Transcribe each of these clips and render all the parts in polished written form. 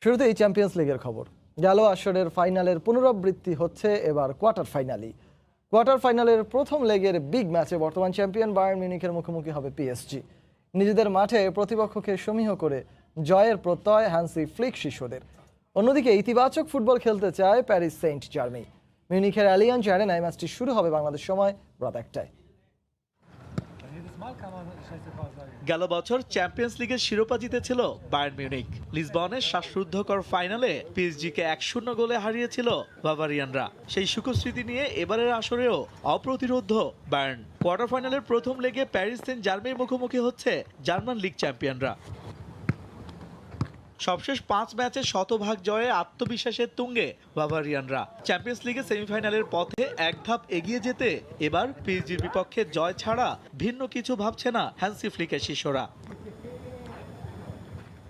শুরুতেই চ্যাম্পিয়ন্স লিগের খবর। গেল আসরের ফাইনালের পুনরাবৃত্তি হচ্ছে এবার কোয়ার্টার ফাইনালের প্রথম লেগের বিগ ম্যাচে বর্তমান চ্যাম্পিয়ন বায়ার্ন মিউনিখের মুখোমুখি হবে পিএসজি। নিজেদের মাঠে প্রতিপক্ষকে সমীহ করে জয়ের প্রত্যয় হ্যান্সি ফ্লিক শিষ্যদের। অন্যদিকে ইতিবাচক ফুটবল খেলতে চায় প্যারিস সেন্ট জার্মেই। মিউনিখের অ্যালিয়াঞ্জ অ্যারেনায় ম্যাচটি শুরু হবে বাংলাদেশ সময় রাত 1টায়। গেল বছর চ্যাম্পিয়ন্স লিগের শিরোপা জিতেছিল বায়ার্ন মিউনিখ। লিসবনের শ্বাসরুদ্ধকর ফাইনালে পিএসজিকে 1-0 গোলে হারিয়েছিল বাভারিয়ানরা। সেই সুখস্মৃতি নিয়ে এবারের আসরেও অপ্রতিরোধ্য বায়ার্ন। কোয়ার্টার ফাইনালের প্রথম লেগে প্যারিস সেন্ট জার্মেইর মুখোমুখি হচ্ছে জার্মান লিগ চ্যাম্পিয়নরা। সবশেষ 5 ম্যাচে শতভাগ জয়ে আত্মবিশ্বাসের তুঙ্গে বাভারিয়ানরা। চ্যাম্পিয়ন্স লিগের সেমিফাইনালের পথে এক ধাপ এগিয়ে যেতে এবার পিএসজির বিপক্ষে জয় ছাড়া ভিন্ন কিছু ভাবছে না হ্যান্সি ফ্লিকের শিষ্যরা।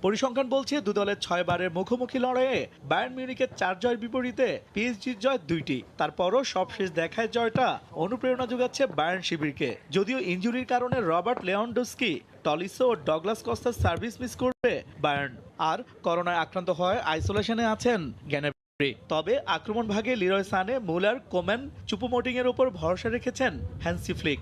পরিসংখ্যান বলছে দু দলের 6 বারের মুখোমুখি লড়াইয়ে বায়ার্ন মিউনিখের 4 জয়ের বিপরীতে পিএসজির জয় 2টি। তারপরও সবশেষ দেখায় জয়টা অনুপ্রেরণা যোগাচ্ছে বায়ার্ন শিবিরকে। যদিও ইনজুরির কারণে রবার্ট লেভানডস্কি, টলিসো ও ডগলাস কস্তার সার্ভিস মিস করবে বায়ার্ন। আর করোনায় আক্রান্ত হওয়ায় আইসোলেশনে আছেন গ্যানাব্রি। তবে আক্রমণ ভাগে লিরয় সানে, মুলার, কোম্যান, চুপোমোটিং এর উপর ভরসা রেখেছেন হ্যান্সি ফ্লিক।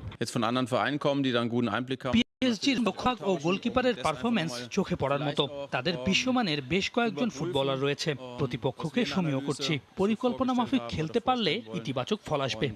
পিএসজির রক্ষক ও গোলকিপারের পারফরম্যান্স চোখে পড়ার মতো। তাদের বিশ্বমানের বেশ কয়েকজন ফুটবলার রয়েছে। প্রতিপক্ষকে সমীহ করছি, পরিকল্পনা মাফিক খেলতে পারলে ইতিবাচক ফল আসবে।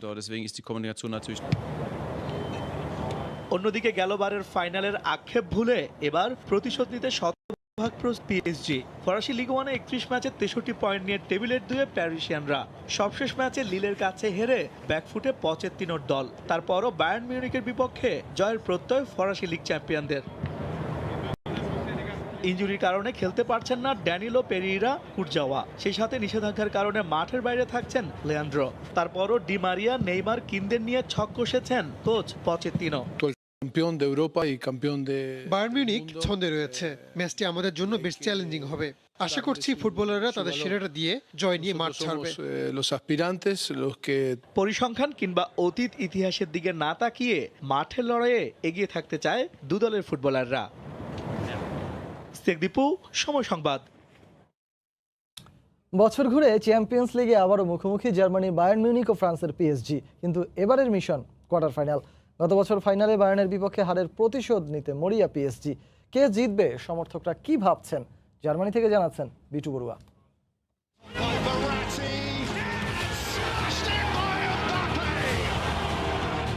অন্যদিকে গেলবারের ফাইনালের আক্ষেপ ভুলে এবার প্রতিশোধ নিতে শতভাগ পিএসজি। ফরাসি লিগ ওয়ানে 31 ম্যাচে 63 পয়েন্ট নিয়ে টেবিলের 2-এ প্যারিসিয়ানরা। সবশেষ ম্যাচে লিলের কাছে হেরে ব্যাকফুটে পচেত্তিনোর দল। তারপরও বায়ার্ন মিউনিখের বিপক্ষে জয়ের প্রত্যয় ফরাসি লিগ চ্যাম্পিয়নদের। ইনজুরির কারণে খেলতে পারছেন না ড্যানিলো পেরেইরা কুরজাওয়া। সেই সাথে নিষেধাজ্ঞার কারণে মাঠের বাইরে থাকছেন লিয়ান্দ্রো। তারপরও ডি মারিয়া, নেইমার, কিনদের নিয়ে ছক কষেছেন কোচ পচেত্তিনো। বায়ার্ন মিউনিখ ছন্দে রয়েছে। ম্যাচটি আমাদের জন্য বেশ চ্যালেঞ্জিং হবে। আশা করছি ফুটবলাররা তাদের সেরাটা দিয়ে জয় নিয়ে মাঠ ছাড়বে। পরিসংখ্যান কিংবা অতীত ইতিহাসের দিকে না তাকিয়ে মাঠের লড়াইয়ে এগিয়ে থাকতে চায় দু দলের ফুটবলাররা। দীপু, সময় সংবাদ। বছর ঘুরে চ্যাম্পিয়ন্স লিগে আবারও মুখোমুখি জার্মানি বায়ার্ন মিউনিখ ও ফ্রান্সের পিএসজি। কিন্তু এবারের মিশন কোয়ার্টার ফাইনাল। গত বছর ফাইনালে বায়ার্নের বিপক্ষে হারের প্রতিশোধ নিতে মরিয়া পিএসজি। কে জিতবে, সমর্থকরা কি ভাবছেন, জার্মানি থেকে জানাচ্ছেন বিটু বড়ুয়া।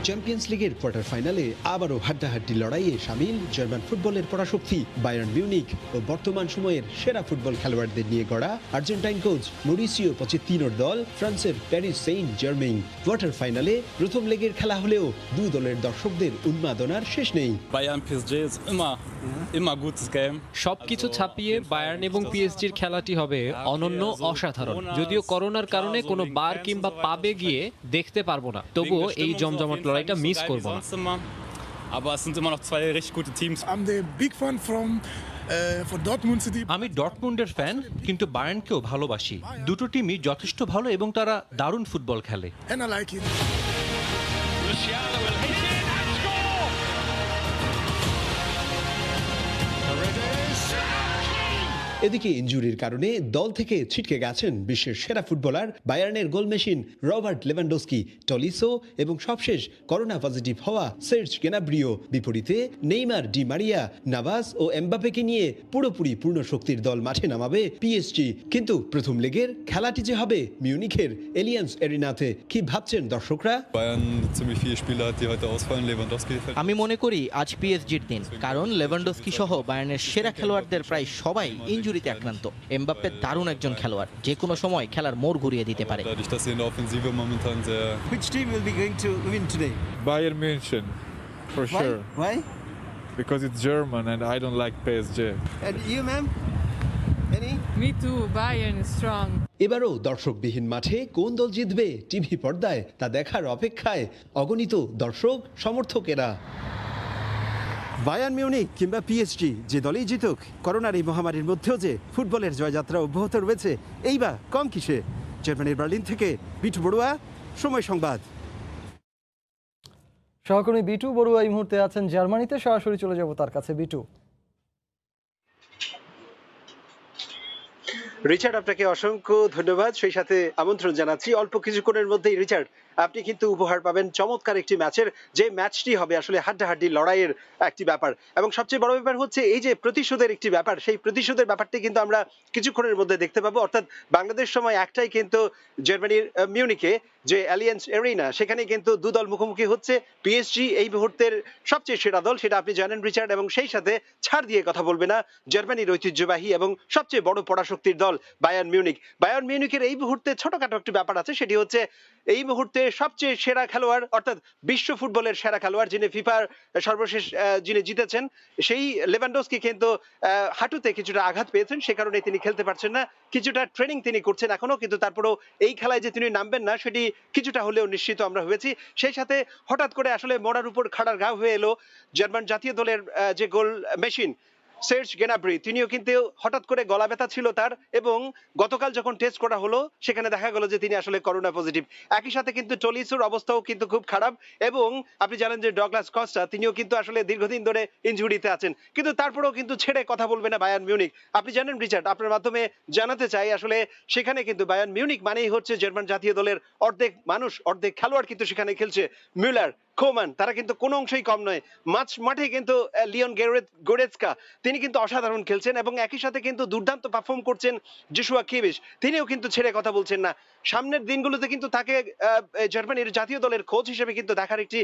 চ্যাম্পিয়ন্স লিগের কোয়ার্টার ফাইনালে আবারও হাড্ডাহাড্ডি লড়াইয়ে সামিল জার্মান ফুটবলের পরাশক্তি বায়ার্ন মিউনিখ ও বর্তমান সময়ের সেরা ফুটবল খেলোয়াড়দের নিয়ে গড়া আর্জেন্টাইন কোচ মরিসিও পচেত্তিনোর দল ফ্রান্সের প্যারিস সেইন্ট জার্মেই। কোয়ার্টার ফাইনালে প্রথম লেগের খেলা হলেও দু দলের দর্শকদের উন্মাদনার শেষ নেই। সবকিছু ছাপিয়ে বায়ার্ন এবং পিএসজির খেলাটি হবে অনন্য, অসাধারণ। যদিও করোনার কারণে কোনো বার কিংবা পাবে গিয়ে দেখতে পারবো না, তবুও এই জমজমাট লড়াইটা মিস করব না। আমি ডর্টমুন্ডের ফ্যান, কিন্তু বায়ার্নকেও ভালোবাসি। দুটো টিমই যথেষ্ট ভালো এবং তারা দারুণ ফুটবল খেলে। এদিকে ইনজুরির কারণে দল থেকে ছিটকে গেছেন বিশ্বের সেরা ফুটবলার বায়ার্নের goal machine Robert Lewandowski, Tolisso এবং সবশেষ করোনা পজিটিভ হওয়া সার্জ গ্যানাব্রিও। বিপরীতে নেইমার, ডি মারিয়া, নাভাস ও এমবাপেকে নিয়ে পুরোপুরি পূর্ণ শক্তির দল মাঠে নামাবে পিএসজি। কিন্তু প্রথম লেগের খেলাটি যে হবে মিউনিখের এলিয়ান্স অ্যারিনাতে, কি ভাবছেন দর্শকরা? আমি মনে করি আজ পিএসজির দিন, কারণ লেভানডস্কি সহ বায়ার্নের সেরা খেলোয়াড়দের প্রায় সবাই ইনজুরিতে আক্রান্ত। এমবাপ্পে দারুণ একজন খেলোয়াড়, যে কোনো সময় খেলার মোড় ঘুরিয়ে দিতে পারে। Which team will be going to win today? Bayern München, for sure. Why? Because it's German and I don't like PSG. And you, ma'am? Any? Me too. Bayern is strong. এবারও দর্শকবিহীন মাঠে কোন দল জিতবে টিভি পর্দায় তা দেখার অপেক্ষায় অগণিত দর্শক সমর্থকেরা। বায়ার্ন মিউনিখ কিংবা পিএসজি, যে দলই জিতুক, করোনার এই মহামারীর মধ্যেও যে ফুটবলের জয়যাত্রা অব্যাহত রয়েছে, এইবার কম কিসে। জার্মানির বার্লিন থেকে বিটু বড়ুয়া, সময় সংবাদ। সহকর্মী বিটু বড়ুয়া এই মুহূর্তে আছেন জার্মানিতে, সরাসরি চলে যাব তার কাছে। বিটু। রিচার্ড, আপনাকে অসংখ্য ধন্যবাদ। সেই সাথে আমন্ত্রণ জানাচ্ছি অল্প কিছুক্ষণের মধ্যেই রিচার্ড আপনি কিন্তু উপহার পাবেন চমৎকার একটি ম্যাচের, যে ম্যাচটি হবে আসলে হাড্ডাহাড্ডি লড়াইয়ের একটি ব্যাপার। এবং সবচেয়ে বড় ব্যাপার হচ্ছে এই যে প্রতিশোধের একটি ব্যাপার, সেই প্রতিশোধের ব্যাপারটি কিন্তু আমরা কিছুক্ষণের মধ্যে দেখতে পাবো। অর্থাৎ বাংলাদেশ সময় একটাই কিন্তু জার্মানির মিউনিকে যে অ্যালিয়েন্স এরিনা, সেখানে কিন্তু দুদল মুখোমুখি হচ্ছে। পিএসজি এই মুহূর্তের সবচেয়ে সেরা দল, সেটা আপনি জানেন রিচার্ড, এবং সেই সাথে ছাড় দিয়ে কথা বলবে না জার্মানির ঐতিহ্যবাহী এবং সবচেয়ে বড় পরাশক্তির দল বায়ার্ন মিউনিক। বায়ার্ন মিউনিকের এই মুহূর্তে ছোটখাটো একটি ব্যাপার আছে, সেটি হচ্ছে এই মুহূর্তে সবচেয়ে সেরা খেলোয়াড়, অর্থাৎ বিশ্ব ফুটবলের সেরা খেলোয়াড়, যিনি ফিফার সর্বশেষ যিনি জিতেছেন, সেই লেভানডস্কি কিন্তু হাঁটুতে কিছুটা আঘাত পেয়েছেন, সে কারণে তিনি খেলতে পারছেন না। কিছুটা ট্রেনিং তিনি করছেন এখনো, কিন্তু তারপরেও এই খেলায় যে তিনি নামবেন না সেটি কিছুটা হলেও নিশ্চিত আমরা হয়েছি। সেই সাথে হঠাৎ করে আসলে মরার উপর খাড়ার ঘা হয়ে এলো জার্মান জাতীয় দলের যে গোল মেশিন সের্জ গেনাব্রি, তিনিও কিন্তু হঠাৎ করে গলা ব্যথা ছিল তার, এবং গতকাল যখন টেস্ট করা হলো সেখানে দেখা গেল যে তিনি আসলে করোনা পজিটিভ। একই সাথে কিন্তু টলিসোর অবস্থাও কিন্তু খুব খারাপ, এবং আপনি জানেন যে ডগলাস কস্টা, তিনিও কিন্তু আসলে দীর্ঘদিন ধরে ইনজুরিতে আছেন, কিন্তু তারপরেও কিন্তু ছেড়ে কথা বলবে না বায়ার্ন মিউনিক। আপনি জানেন রিচার্ড, আপনার মাধ্যমে জানাতে চাই আসলে সেখানে কিন্তু বায়ার্ন মিউনিক মানেই হচ্ছে জার্মান জাতীয় দলের অর্ধেক মানুষ, অর্ধেক খেলোয়াড় কিন্তু সেখানে খেলছে। মিউলার, কোমান, তারা কিন্তু কোনো অংশেই কম নয়। মাঠে কিন্তু লিওন গোরেৎসকা, তিনি কিন্তু অসাধারণ খেলছেন, এবং একই সাথে কিন্তু দুর্দান্ত পারফর্ম করছেন জোশুয়া কিমিশ, তিনিও কিন্তু ছেড়ে কথা বলছেন না। সামনের দিনগুলোতে কিন্তু তাকে জার্মানির জাতীয় দলের কোচ হিসেবে কিন্তু দেখার একটি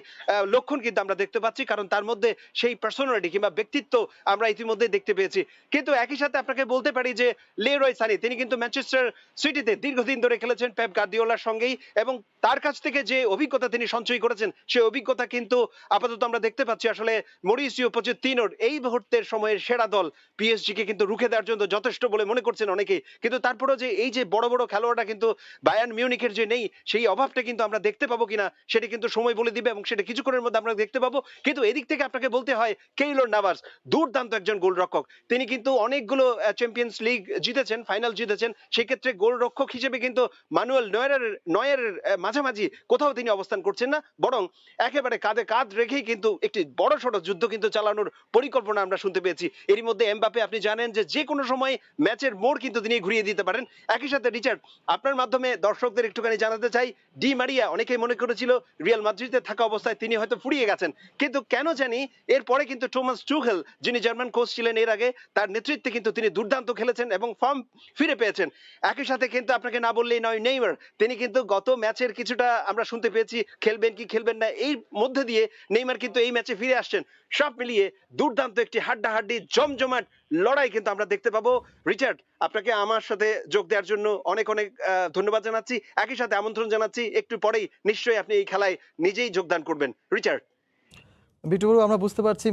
লক্ষণ কিন্তু আমরা দেখতে পাচ্ছি, কারণ তার মধ্যে সেই পার্সোনালিটি কিংবা ব্যক্তিত্ব আমরা ইতিমধ্যে দেখতে পেয়েছি। কিন্তু একই সাথে আপনাকে বলতে পারি যে লেরয় সানি, তিনি কিন্তু ম্যানচেস্টার সিটিতে দীর্ঘদিন ধরে খেলেছেন পেপ গার্দিওলার সঙ্গেই, এবং তার কাছ থেকে যে অভিজ্ঞতা তিনি সঞ্চয় করেছেন, সেই অভিজ্ঞতা কিন্তু আপাতত আমরা দেখতে পাচ্ছি আসলে মরিসিও পোচেত্তিনোর এই মুহূর্তের সময়ের সেরা দল পিএসজি কে কিন্তু রুখে দেওয়ার জন্য যথেষ্ট বলে মনে করছেন অনেকেই। কিন্তু তারপরেও যে এই যে বড় বড় খেলোয়াড়রা কিন্তু বায়ার্ন মিউনিকের যে নেই, সেই অভাবটা কিন্তু আমরা দেখতে পাবো কিনা সেটা কিন্তু সময় বলে দিবে, এবং সেটা কিছুক্ষণের মধ্যে আমরা দেখতে পাবো। কিন্তু এদিক থেকে আপনাকে বলতে হয় কেইলর নাভাস দুর্দান্ত একজন গোলরক্ষক, তিনি কিন্তু অনেকগুলো চ্যাম্পিয়ন্স লিগ জিতেছেন, ফাইনাল জিতেছেন, সেক্ষেত্রে গোলরক্ষক হিসেবে কিন্তু মানুয়েল নয়ের মাঝামাঝি কোথাও তিনি অবস্থান করছেন না, বরং একেবারে কাঁধে কাঁধ রেখেই কিন্তু একটি বড় সড় যুদ্ধ কিন্তু চালানোর পরিকল্পনা আমরা শুনতে পেয়েছি। এরই মধ্যে এমবাপে, আপনি জানেন যে কোনো সময় ম্যাচের মোড় কিন্তু তিনি ঘুরিয়ে দিতে পারেন। একই সাথে রিচার্ড, আপনার মাধ্যমে দর্শকদের একটুখানি জানাতে চাই, ডি মারিয়া অনেকেই মনে করেছিল রিয়াল মাদ্রিদে থাকা অবস্থায় তিনি হয়তো ফুরিয়ে গেছেন, কিন্তু কেন জানি এরপরে কিন্তু টোমাস টুখেল, যিনি জার্মান কোচ ছিলেন এর আগে, তার নেতৃত্বে কিন্তু তিনি দুর্দান্ত খেলেছেন এবং ফর্ম ফিরে পেয়েছেন। একই সাথে কিন্তু আপনাকে না বললেই নয়, নেইমার, তিনি কিন্তু গত ম্যাচের কিছুটা আমরা শুনতে পেয়েছি খেলবেন কি খেলবেন না, এই মধ্যে দিয়ে নেইমার কিন্তু এই ম্যাচে ফিরে আসছেন। সব মিলিয়ে দুর্দান্ত একটি হাড্ডাহাড্ডি জমজমাট লড়াই কিন্তু আমরা দেখতে পাবো। রিচার্ড, আপনাকে আমার সাথে যোগ দেওয়ার জন্য অনেক অনেক ধন্যবাদ জানাচ্ছি, একই সাথে আমন্ত্রণ জানাচ্ছি একটু পরেই নিশ্চয়ই আপনি এই খেলায় নিজেই যোগদান করবেন। রিচার্ড। বিটুবু, আমরা বুঝতে পারছি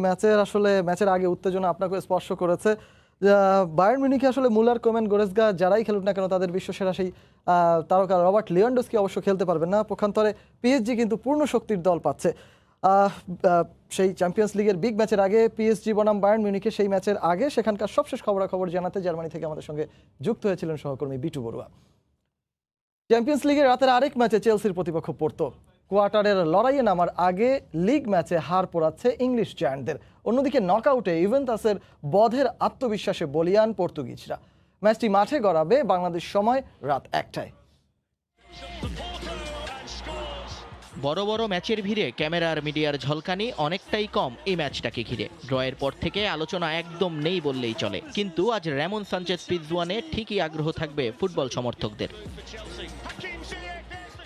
ম্যাচের আগে উত্তেজনা আপনাকে স্পর্শ করেছে। বায়ার্ন মিউনিখে আসলে মুলার, কোমেন, গোরেৎসকা যারাই খেলুক না কেন, তাদের বিশ্বসেরা সেই তারকা রবার্ট লেভানডস্কি অবশ্য খেলতে পারবেন না। পক্ষান্তরে পিএসজি কিন্তু পূর্ণ শক্তির দল পাচ্ছে। সেই চ্যাম্পিয়ন্স লিগের বিগ ম্যাচের আগে পিএসজি বনাম বায়ার্ন মিউনিখে, সেই ম্যাচের আগে সেখানকার সবশেষ খবরাখবর জানাতে জার্মানি থেকে আমাদের সঙ্গে যুক্ত হয়েছিলেন সহকর্মী বিটু বড়ুয়া। চ্যাম্পিয়ন্স লিগের রাতের আরেক ম্যাচে চেলসির প্রতিপক্ষ পোর্তো। কোয়ার্টারের লড়াইয়ে নামার আগে লিগ ম্যাচে হার পোড়াচ্ছে ইংলিশ জায়ান্টদের। অন্যদিকে নকআউটে ইউভেন্টাসের বধের আত্মবিশ্বাসে বলিয়ান পর্তুগিজরা। ম্যাচটি মাঠে গড়াবে বাংলাদেশ সময় রাত 1টায়। বড় বড় ম্যাচের ভিড়ে ক্যামেরা আর মিডিয়ার ঝলকানি অনেকটাই কম এই ম্যাচটাকে ঘিরে। ড্রয়ের পর থেকে আলোচনা একদম নেই বললেই চলে, কিন্তু আজ রেমন সানচেজ পিজুয়ানে ঠিকই আগ্রহ থাকবে ফুটবল সমর্থকদের।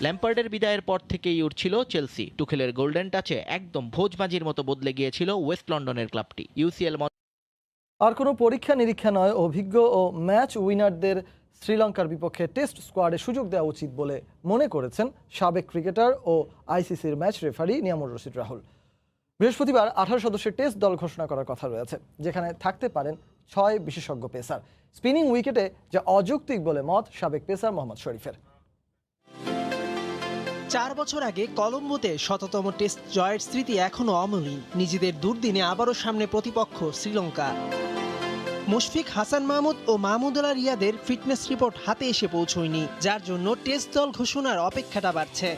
ল্যাম্পার্ডের বিদায়ের পর থেকেই উঠছিল চেলসি। টুখেলের গোল্ডেন টাচে একদম ভোজবাজির মতো বদলে গিয়েছিল ওয়েস্ট লন্ডনের ক্লাবটি। ইউসিএল আর কোনো পরীক্ষা নিরীক্ষা নয়, অভিজ্ঞ ও ম্যাচ উইনারদের শ্রীলঙ্কার বিপক্ষে টেস্ট স্কোয়াডে সুযোগ দেওয়া উচিত বলে মনে করেছেন সাবেক ক্রিকেটার ও আইসিসির ম্যাচ রেফারি নিয়ামুর রশিদ রাহুল। বৃহস্পতিবার 18 সদস্যের টেস্ট দল ঘোষণা করার কথা রয়েছে, যেখানে থাকতে পারেন 6 বিশেষজ্ঞ পেসার। স্পিনিং উইকেটে যা অযৌক্তিক বলে মত সাবেক পেসার মোহাম্মদ শরীফের। 4 বছর আগে কলম্বোতে শততম টেস্ট জয়ের স্মৃতি এখনো অমলিন। নিজেদের দুর্দিনে আবারও সামনে প্রতিপক্ষ শ্রীলঙ্কা। মুশফিক, হাসান মাহমুদ ও মাহমুদুল্লাহ রিয়াদের ফিটনেস রিপোর্ট হাতে এসে পৌঁছয়নি, যার জন্য টেস্ট দল ঘোষণার অপেক্ষাটা বাড়ছে।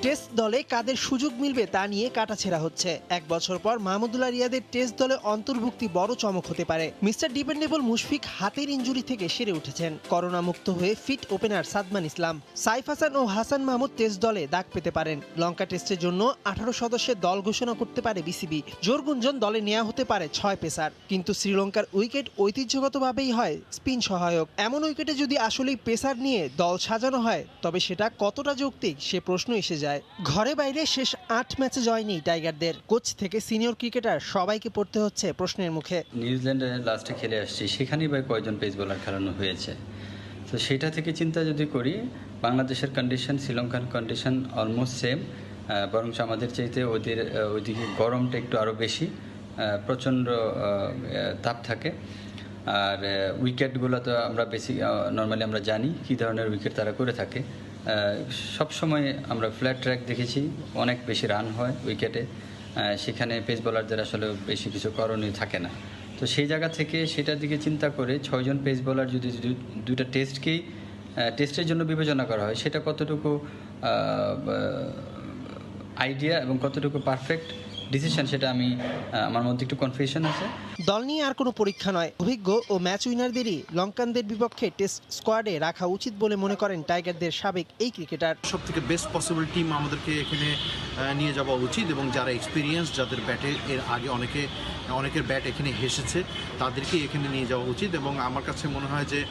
টেস্ট দলে কাদের সুযোগ মিলবে তা নিয়ে কাটাছেঁড়া হচ্ছে। 1 বছর পর মাহমুদুল্লাহ রিয়াদের টেস্ট দলে অন্তর্ভুক্তি বড় চমক হতে পারে। মিস্টার ডিপেন্ডেবল মুশফিক হাতের ইনজুরি থেকে সেরে উঠেছেন। করোনা মুক্ত হয়ে ফিট ওপেনার সাদমান ইসলাম, সাইফ হাসান ও হাসান মাহমুদ টেস্ট দলে ডাক পেতে পারেন। লঙ্কা টেস্টের জন্য 18 সদস্যের দল ঘোষণা করতে পারে বিসিবি। জোর গুঞ্জন দলে নেওয়া হতে পারে 6 পেসার, কিন্তু শ্রীলঙ্কার উইকেট ঐতিহ্যগতভাবেই হয় স্পিন সহায়ক। এমন উইকেটে যদি আসলেই পেসার নিয়ে দল সাজানো হয় তবে সেটা কতটা যৌক্তিক সে প্রশ্ন এসে যায়। ঘরে বাইরে শেষ 8 ম্যাচে জয় নেই টাইগারদের। কোচ থেকে সিনিয়র ক্রিকেটার সবাইকে পড়তে হচ্ছে প্রশ্নের মুখে। নিউজিল্যান্ডে লাস্টে খেলে আসছি, সেখানেই বা কয়জন পেস বোলার খেলানো হয়েছে। তো সেটা থেকে চিন্তা যদি করি, বাংলাদেশের condition Sri Lankan condition almost same, বরং আমাদের চাইতে ওইদিকে গরমটা একটু আরও বেশি, প্রচণ্ড তাপ থাকে। আর উইকেটগুলো তো আমরা বেশি নর্মালি আমরা জানি কী ধরনের উইকেট তারা করে থাকে। সব সময় আমরা ফ্ল্যাট ট্র্যাক দেখেছি, অনেক বেশি রান হয় উইকেটে, সেখানে পেস বোলারদের আসলে বেশি কিছু করণীয় থাকে না। তো সেই জায়গা থেকে সেটার দিকে চিন্তা করে 6 জন পেস বোলার যদি দুইটা টেস্টের জন্য বিবেচনা করা হয়, সেটা কতটুকু আইডিয়া এবং কতটুকু পারফেক্ট ডিসিশন, সেটা আমার মধ্যে একটু কনফিউশন আছে। দল নিয়ে আর কোনো পরীক্ষা নয়, অভিজ্ঞ ও ম্যাচ উইনারদেরই লঙ্কানদের বিপক্ষে টেস্ট স্কোয়াডে রাখা উচিত বলে মনে করেন টাইগারদের সাবেক এই ক্রিকেটার। সবথেকে বেস্ট পসিবল টিম আমাদেরকে এখানে নিয়ে যাওয়া উচিত, এবং যারা এক্সপিরিয়েন্স, যাদের ব্যাটে এর আগে অনেকের ব্যাট এখানে হেসেছে, তাদেরকে এখানে নিয়ে যাওয়া উচিত। এবং আমার কাছে মনে হয় যে